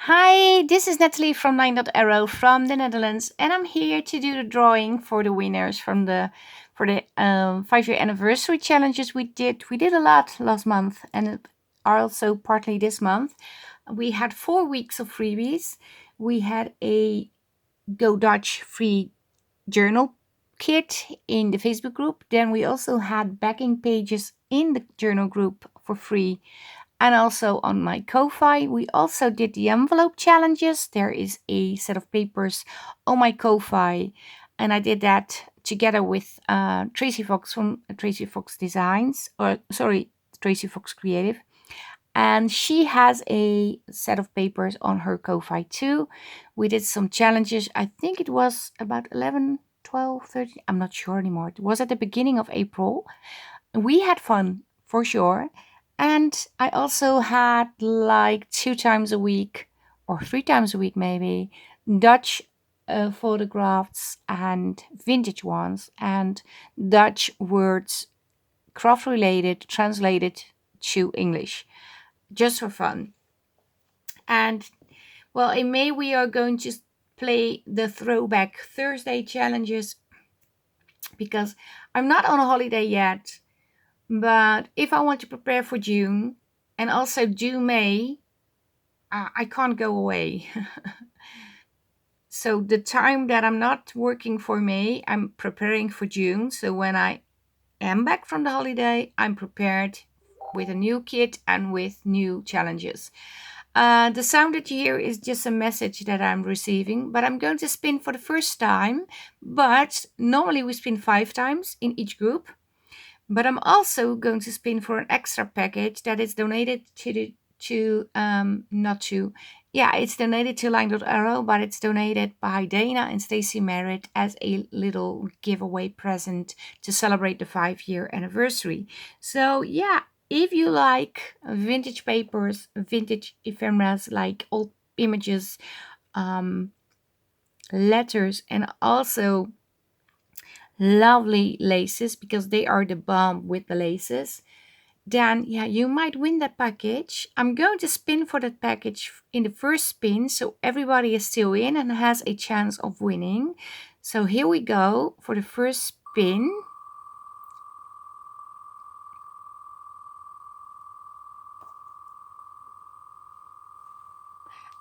Hi, this is Natalie from Arrow from the Netherlands, and I'm here to do the drawing for the winners from the 5-year anniversary challenges we did. We did a lot last month, and also partly this month. We had 4 weeks of freebies. We had a Go Dutch free journal kit in the Facebook group. Then we also had backing pages in the journal group for free and also on my Ko-Fi. We also did the envelope challenges. There is a set of papers on my Ko-Fi, and I did that together with Tracy Fox from Tracy Fox Designs, or sorry, Tracy Fox Creative. And she has a set of papers on her Ko-Fi too. We did some challenges. I think it was about 11, 12, 13. I'm not sure anymore. It was at the beginning of April. We had fun for sure. And I also had like 2 times a week or 3 times a week, maybe, Dutch photographs and vintage ones and Dutch words, craft related, translated to English, just for fun. And well, in May, we are going to play the Throwback Thursday challenges because I'm not on a holiday yet. But if I want to prepare for June and also do May, I can't go away. So the time that I'm not working for May, I'm preparing for June. So when I am back from the holiday, I'm prepared with a new kit and with new challenges. The sound that you hear is just a message that I'm receiving, but I'm going to spin for the first time. But normally we spin 5 times in each group. But I'm also going to spin for an extra package that is donated to the to not to yeah, it's donated to Arrow, but it's donated by Dana and Stacy Merritt as a little giveaway present to celebrate the 5-year anniversary. So yeah, if you like vintage papers, vintage ephemeras, like old images, um, letters, and also lovely laces, because they are the bomb with the laces, then yeah, you might win that package. I'm going to spin for that package in the first spin, so everybody is still in and has a chance of winning. So here we go for the first spin.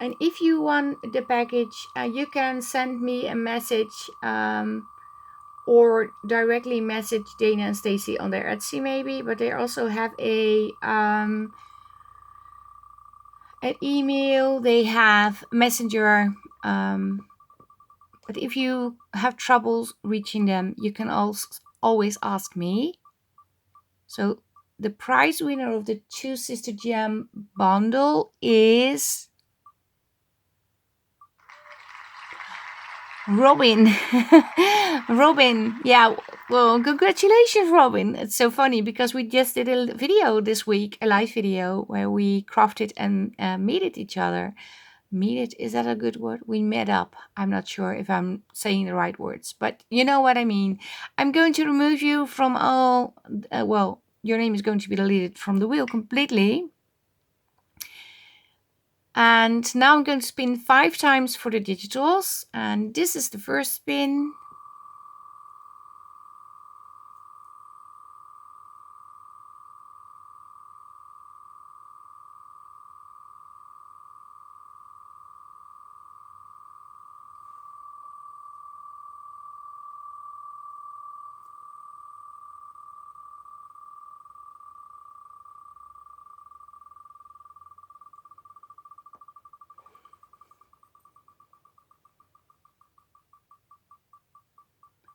And if you won the package, you can send me a message, or directly message Dana and Stacy on their Etsy maybe, but they also have an email, they have Messenger. But if you have troubles reaching them, you can also always ask me. So the prize winner of the Two Sister Gem bundle is Robin. Robin. Yeah. Well, congratulations, Robin. It's so funny because we just did a video this week, a live video where we crafted and meted each other. Meet, is that a good word? We met up. I'm not sure if I'm saying the right words, but you know what I mean. I'm going to remove you from all, well, your name is going to be deleted from the wheel completely. And now I'm going to spin 5 times for the digitals. And this is the first spin.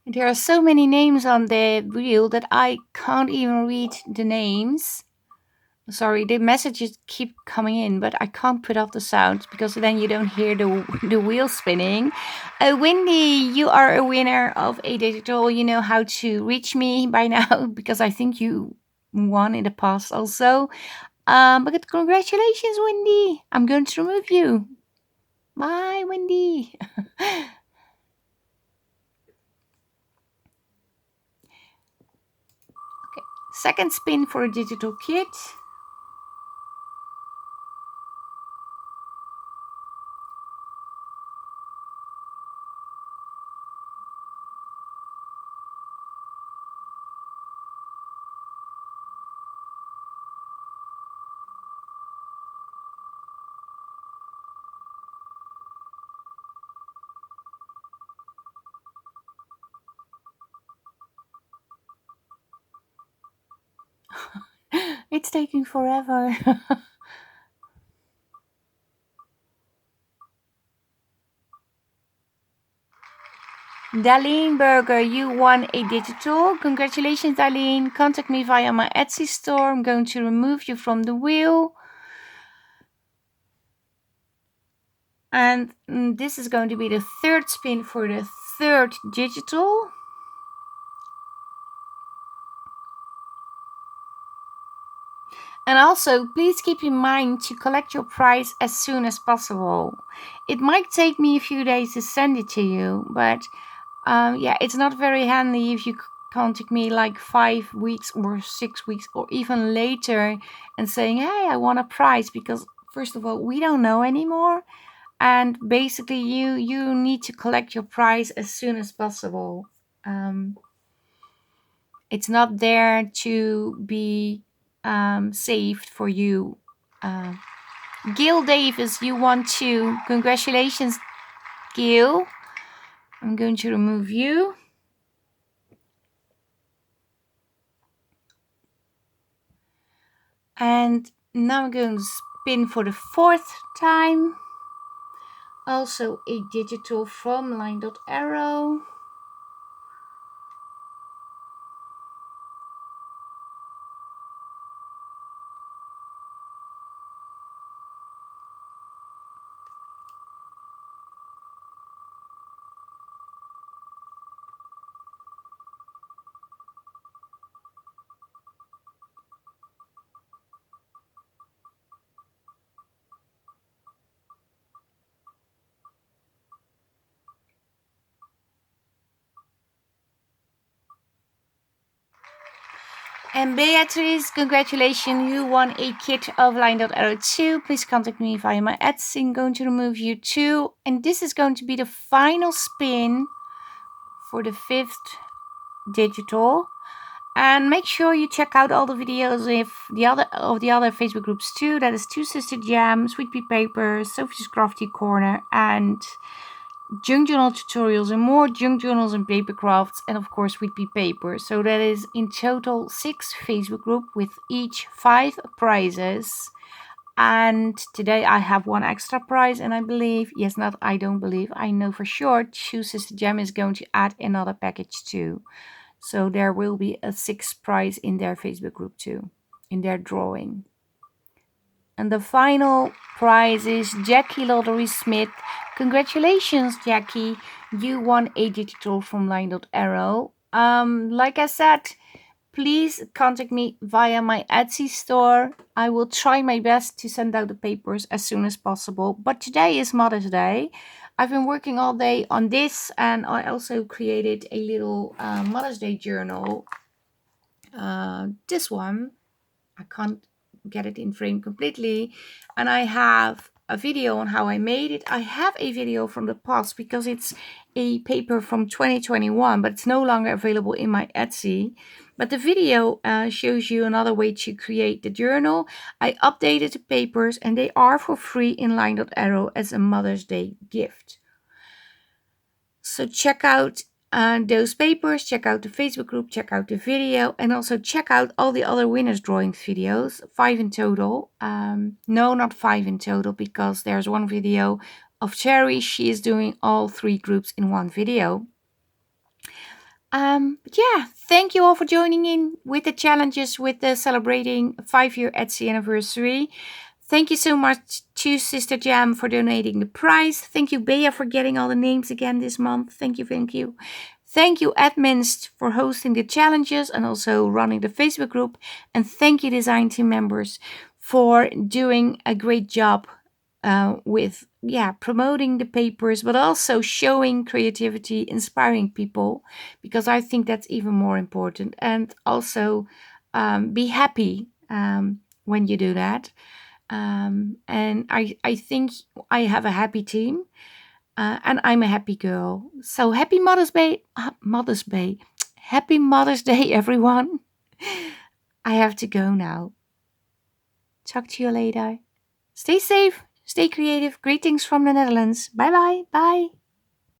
And there are so many names on the wheel that I can't even read the names. Sorry, the messages keep coming in, but I can't put off the sound because then you don't hear the wheel spinning. Wendy, you are a winner of a digital. You know how to reach me by now because I think you won in the past also. But congratulations, Wendy. I'm going to remove you. Bye, Wendy. Okay, second spin for a digital kit. It's taking forever. Darlene Burger, you won a digital. Congratulations, Darlene. Contact me via my Etsy store. I'm going to remove you from the wheel. And this is going to be the third spin for the third digital. And also, please keep in mind to collect your prize as soon as possible. It might take me a few days to send it to you, but yeah, it's not very handy if you contact me like 5 weeks or 6 weeks or even later and saying, hey, I want a prize, because first of all, we don't know anymore. And basically, you need to collect your prize as soon as possible. It's not there to be saved for you. Uh, Gil Davis, you want to. Congratulations, Gil. I'm going to remove you. And now I'm going to spin for the fourth time. Also a digital from line.arrow. And Beatrice, congratulations, you won a kit of Line.arrow 2. Please contact me via my Etsy. I'm going to remove you too. And this is going to be the final spin for the fifth digital. And make sure you check out all the videos of the other Facebook groups too. That is Two Sister Jam, Sweet Pea Papers, Sophie's Crafty Corner, and junk journal tutorials, and more junk journals and papercrafts, and of course Sweet Pea Paper. So that is in total 6 Facebook group with each 5 prizes. And today I have one extra prize, and I believe, yes, not I don't believe, I know for sure, Two Sister Jam is going to add another package too. So there will be a 6th prize in their Facebook group too, in their drawing. And the final prize is Jackie Lottery Smith. Congratulations, Jackie. You won a digital from Line.arrow. Like I said, please contact me via my Etsy store. I will try my best to send out the papers as soon as possible. But today is Mother's Day. I've been working all day on this, and I also created a little Mother's Day journal. This one, I can't get it in frame completely, and I have a video on how I made it. I have a video from the past because it's a paper from 2021, but it's no longer available in my Etsy. But the video shows you another way to create the journal. I updated the papers, and they are for free in Line.arrow as a Mother's Day gift. So check out those papers, check out the Facebook group, check out the video, and also check out all the other winners drawing videos, 5 in total. No, not 5 in total, because there's one video of Cherry. She is doing all 3 groups in one video. But yeah, thank you all for joining in with the challenges, with the celebrating 5-year Etsy anniversary. Thank you so much to Sister Jam for donating the prize. Thank you, Beja, for getting all the names again this month. Thank you, thank you. Thank you, admins, for hosting the challenges and also running the Facebook group. And thank you, design team members, for doing a great job with promoting the papers, but also showing creativity, inspiring people, because I think that's even more important. And also be happy when you do that. And I think I have a happy team, and I'm a happy girl. So happy Mother's Day, happy Mother's Day, everyone. I have to go now. Talk to you later. Stay safe, stay creative. Greetings from the Netherlands. Bye bye. Bye.